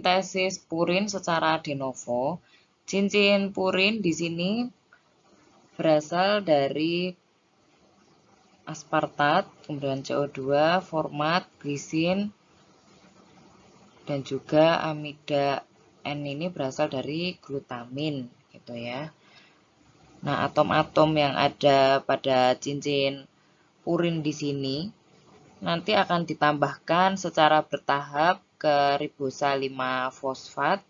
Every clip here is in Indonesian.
Sintesis purin secara de novo. Cincin purin di sini berasal dari aspartat, kemudian CO2, format, glisin, dan juga amida N ini berasal dari glutamin, gitu ya. Nah, atom-atom yang ada pada cincin purin di sini nanti akan ditambahkan secara bertahap ke ribosa 5 fosfat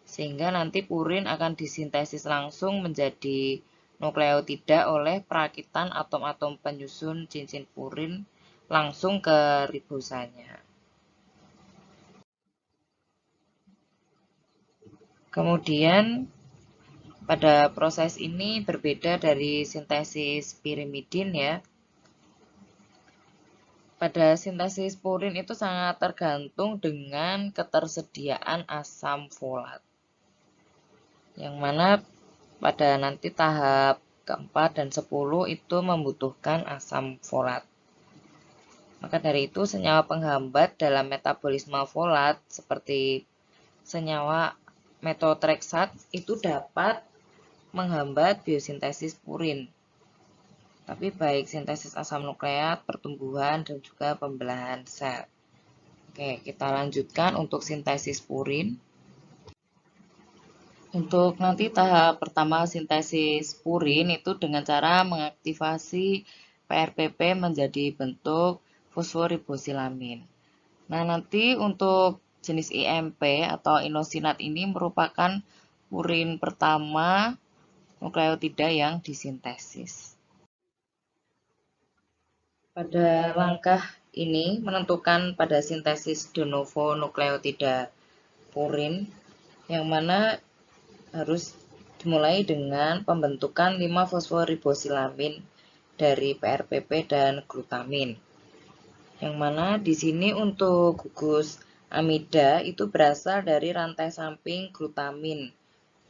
sehingga nanti purin akan disintesis langsung menjadi nukleotida oleh perakitan atom-atom penyusun cincin purin langsung ke ribosanya. Kemudian pada proses ini berbeda dari sintesis pirimidin ya. Pada sintesis purin itu sangat tergantung dengan ketersediaan asam folat. Yang mana pada nanti tahap keempat dan 10 itu membutuhkan asam folat. Maka dari itu senyawa penghambat dalam metabolisme folat seperti senyawa metotreksat itu dapat menghambat biosintesis purin. Tapi baik sintesis asam nukleat, pertumbuhan, dan juga pembelahan sel. Oke, kita lanjutkan untuk sintesis purin. Untuk nanti tahap pertama sintesis purin itu dengan cara mengaktifasi PRPP menjadi bentuk fosforibosilamin. Nah, nanti untuk jenis IMP atau inosinat ini merupakan purin pertama nukleotida yang disintesis. Pada langkah ini menentukan pada sintesis de novo nukleotida purin yang mana harus dimulai dengan pembentukan 5 fosforibosilamin dari PRPP dan glutamin. Yang mana di sini untuk gugus amida itu berasal dari rantai samping glutamin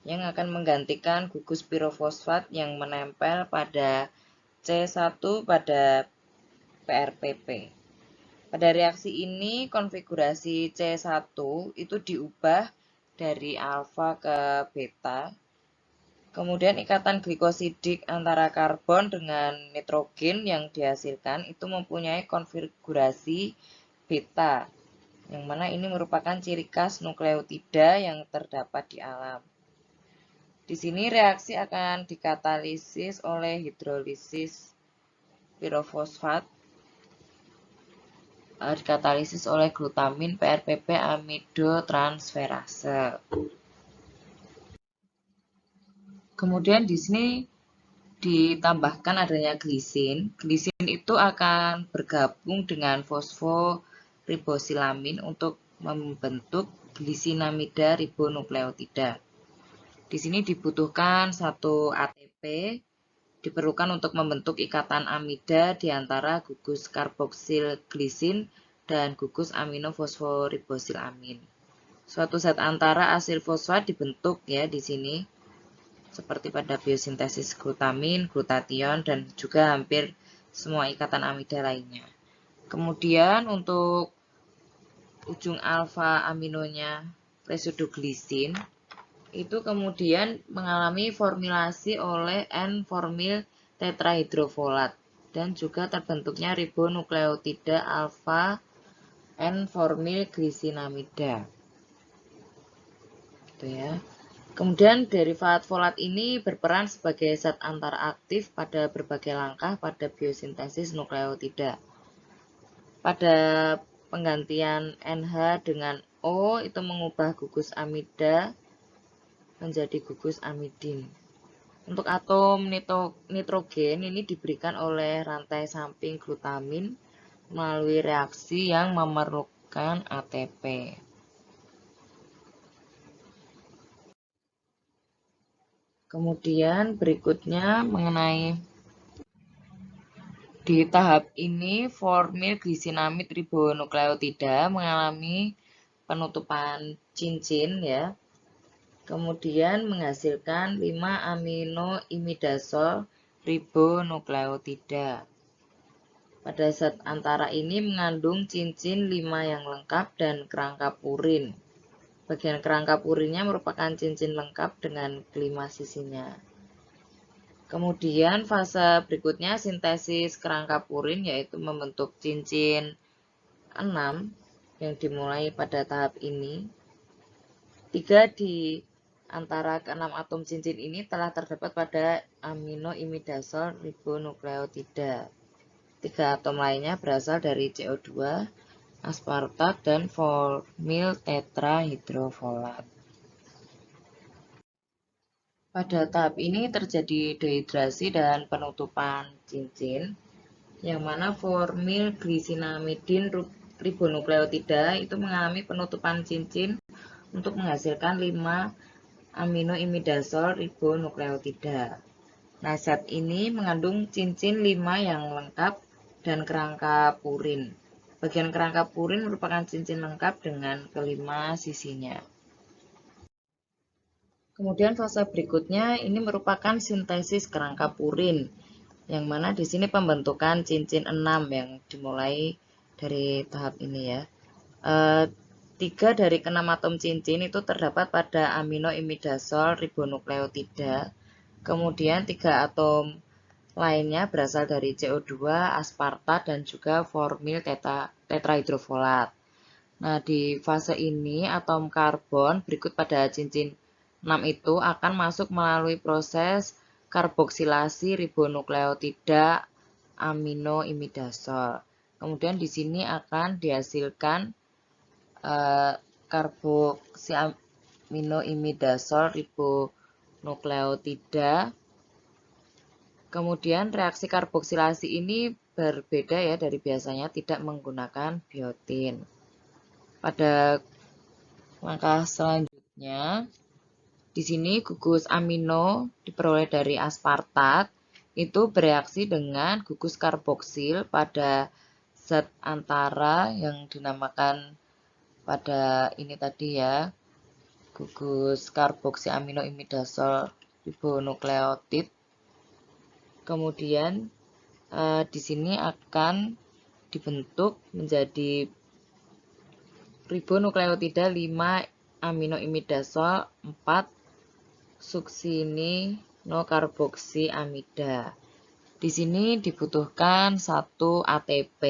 yang akan menggantikan gugus pirofosfat yang menempel pada C1 pada PRPP. Pada reaksi ini konfigurasi C1 itu diubah dari alfa ke beta. Kemudian ikatan glikosidik antara karbon dengan nitrogen yang dihasilkan itu mempunyai konfigurasi beta, yang mana ini merupakan ciri khas nukleotida yang terdapat di alam. Di sini reaksi akan dikatalisis oleh hidrolisis pirofosfat, dikatalisis oleh glutamin, PRPP, amidotransferase. Kemudian di sini ditambahkan adanya glisin. Glisin itu akan bergabung dengan fosforibosilamin untuk membentuk glisinamida ribonukleotida. Di sini dibutuhkan 1 ATP, diperlukan untuk membentuk ikatan amida di antara gugus karboksil glisin dan gugus aminofosforibosilamin. Suatu zat antara asil fosfat dibentuk ya di sini, seperti pada biosintesis glutamin, glutation, dan juga hampir semua ikatan amida lainnya. Kemudian untuk ujung alfa aminonya residu glisin, itu kemudian mengalami formulasi oleh N-formil tetrahidrofolat dan juga terbentuknya ribonukleotida alfa N-formil glisinamida. Gitu ya. Kemudian derivat folat ini berperan sebagai zat antara aktif pada berbagai langkah pada biosintesis nukleotida. Pada penggantian NH dengan O itu mengubah gugus amida menjadi gugus amidin. Untuk atom nitrogen ini diberikan oleh rantai samping glutamin melalui reaksi yang memerlukan ATP. Kemudian berikutnya mengenai di tahap ini formil glisinamid ribonukleotida mengalami penutupan cincin ya. Kemudian menghasilkan 5 aminoimidazol ribonukleotida. Pada zat antara ini mengandung cincin 5 yang lengkap dan kerangka purin. Bagian kerangka purinnya merupakan cincin lengkap dengan kelima sisinya. Kemudian fase berikutnya sintesis kerangka purin, yaitu membentuk cincin 6 yang dimulai pada tahap ini. 3 di antara keenam atom cincin ini telah terdapat pada aminoimidazol ribonukleotida. 3 atom lainnya berasal dari CO2, aspartat, dan formil tetrahidrofolat. Pada tahap ini terjadi dehidrasi dan penutupan cincin, yang mana formil glisinamidin ribonukleotida itu mengalami penutupan cincin untuk menghasilkan 5 aminoimidazol ribonukleotida. Nah, zat ini mengandung cincin 5 yang lengkap dan kerangka purin. Bagian kerangka purin merupakan cincin lengkap dengan kelima sisinya. Kemudian fase berikutnya ini merupakan sintesis kerangka purin, yang mana di sini pembentukan cincin 6 yang dimulai dari tahap ini ya. 3 dari ke-6 atom cincin itu terdapat pada aminoimidazol ribonukleotida. Kemudian 3 atom lainnya berasal dari CO2, aspartat, dan juga formil tetrahidrofolat. Nah, di fase ini atom karbon berikut pada cincin 6 itu akan masuk melalui proses karboksilasi ribonukleotida aminoimidazol. Kemudian di sini akan dihasilkan karboksiaminoimidazol ribonukleotida. Kemudian reaksi karboksilasi ini berbeda ya dari biasanya, tidak menggunakan biotin. Pada langkah selanjutnya, di sini gugus amino diperoleh dari aspartat itu bereaksi dengan gugus karboksil pada zat antara yang dinamakan pada ini tadi ya, gugus karboksiaminoimidazol ribonukleotid. Kemudian di sini akan dibentuk menjadi ribonukleotida 5 aminoimidazol 4 succininokarboksiamida. Di sini dibutuhkan 1 ATP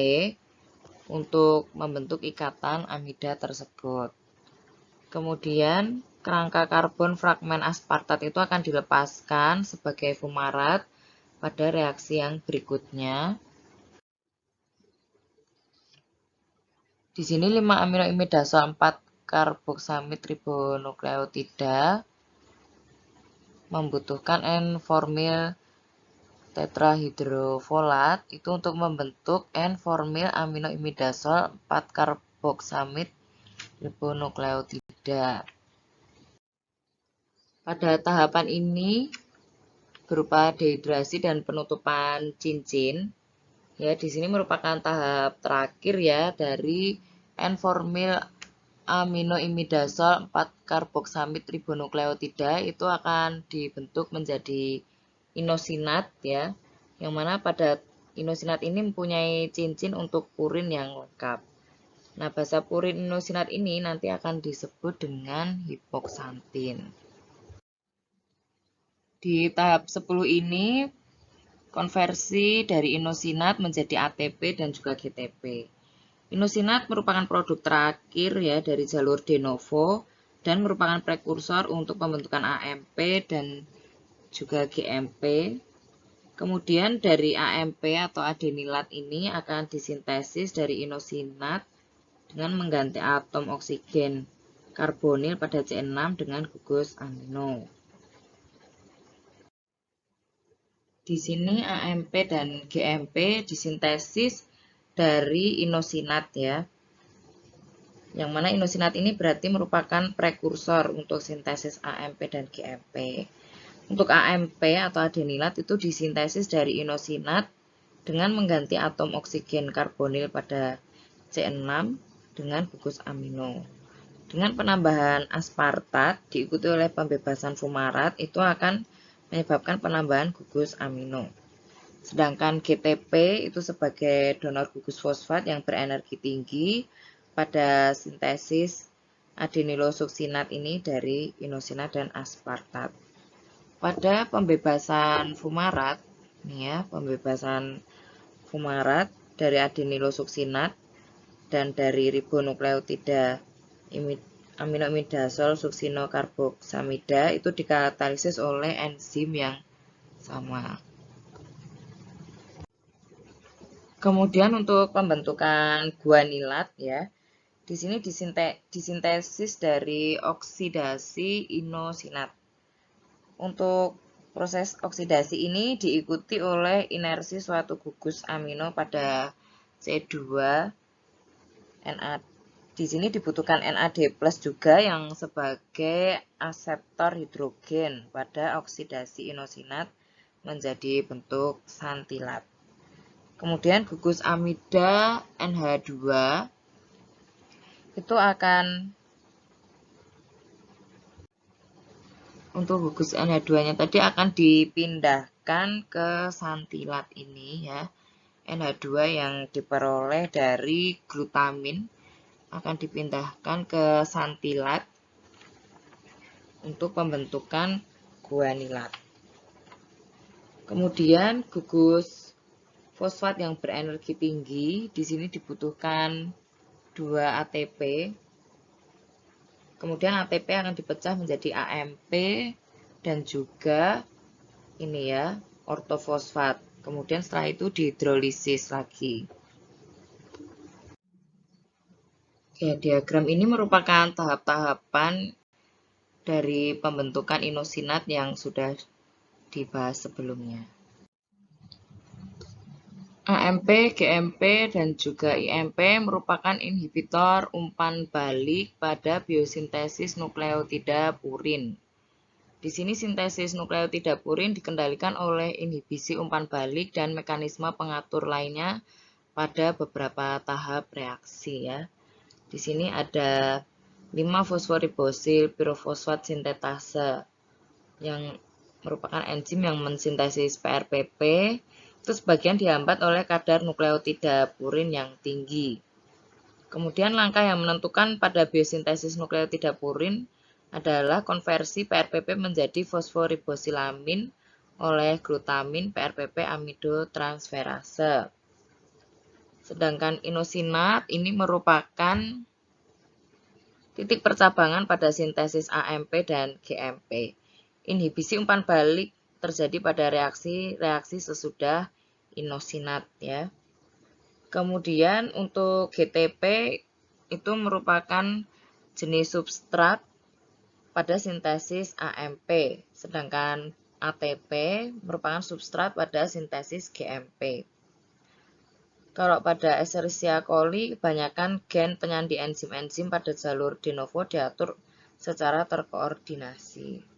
untuk membentuk ikatan amida tersebut. Kemudian kerangka karbon fragmen aspartat itu akan dilepaskan sebagai fumarat pada reaksi yang berikutnya. Di sini 5 aminoimidazol 4 karboksamid ribonukleotida membutuhkan N-formil tetrahidrofolat itu untuk membentuk N-formil aminoimidazol 4 karboksamid ribonukleotida. Pada tahapan ini berupa dehidrasi dan penutupan cincin. Ya, di sini merupakan tahap terakhir ya dari N-formil aminoimidazol 4 karboksamid ribonukleotida itu akan dibentuk menjadi inosinat ya, yang mana pada inosinat ini mempunyai cincin untuk purin yang lengkap. Nah, basa purin inosinat ini nanti akan disebut dengan hipoksantin. Di tahap 10 ini konversi dari inosinat menjadi ATP dan juga GTP. Inosinat merupakan produk terakhir ya dari jalur de novo dan merupakan prekursor untuk pembentukan AMP dan juga GMP. Kemudian dari AMP atau adenilat ini akan disintesis dari inosinat dengan mengganti atom oksigen karbonil pada C6 dengan gugus amino. Di sini AMP dan GMP disintesis dari inosinat ya. Yang mana inosinat ini berarti merupakan prekursor untuk sintesis AMP dan GMP. Untuk AMP atau adenilat itu disintesis dari inosinat dengan mengganti atom oksigen karbonil pada C6 dengan gugus amino. Dengan penambahan aspartat diikuti oleh pembebasan fumarat itu akan menyebabkan penambahan gugus amino. Sedangkan GTP itu sebagai donor gugus fosfat yang berenergi tinggi pada sintesis adenilosuksinat ini dari inosinat dan aspartat. Pada pembebasan fumarat, nih ya, pembebasan fumarat dari adenilosuksinat dan dari ribonukleotida aminoimidazol suksinokarboksamida itu dikatalisis oleh enzim yang sama. Kemudian untuk pembentukan guanilat ya, di sini disintesis dari oksidasi inosinat. Untuk proses oksidasi ini diikuti oleh inersi suatu gugus amino pada C2 NA. Di sini dibutuhkan NAD+ juga yang sebagai aseptor hidrogen pada oksidasi inosinat menjadi bentuk santilat. Kemudian gugus amida NH2 itu akan, untuk gugus NH2-nya tadi akan dipindahkan ke santilat ini ya. NH2 yang diperoleh dari glutamin akan dipindahkan ke santilat untuk pembentukan guanilat. Kemudian gugus fosfat yang berenergi tinggi, di sini dibutuhkan 2 ATP. Kemudian ATP akan dipecah menjadi AMP dan juga ini ya, ortofosfat. Kemudian setelah itu dihidrolisis lagi. Ya, diagram ini merupakan tahap-tahapan dari pembentukan inosinat yang sudah dibahas sebelumnya. AMP, GMP, dan juga IMP merupakan inhibitor umpan balik pada biosintesis nukleotida purin. Di sini sintesis nukleotida purin dikendalikan oleh inhibisi umpan balik dan mekanisme pengatur lainnya pada beberapa tahap reaksi ya. Di sini ada 5 fosforibosil pirofosfat sintetase yang merupakan enzim yang mensintesis PRPP. Itu sebagian dihambat oleh kadar nukleotida purin yang tinggi. Kemudian langkah yang menentukan pada biosintesis nukleotida purin adalah konversi PRPP menjadi fosforibosilamin oleh glutamin PRPP amidotransferase. Sedangkan inosinat ini merupakan titik percabangan pada sintesis AMP dan GMP. Inhibisi umpan balik terjadi pada reaksi sesudah inosinat ya. Kemudian untuk GTP itu merupakan jenis substrat pada sintesis AMP, sedangkan ATP merupakan substrat pada sintesis GMP. Kalau pada Escherichia coli, kebanyakan gen penyandi enzim-enzim pada jalur de novo diatur secara terkoordinasi.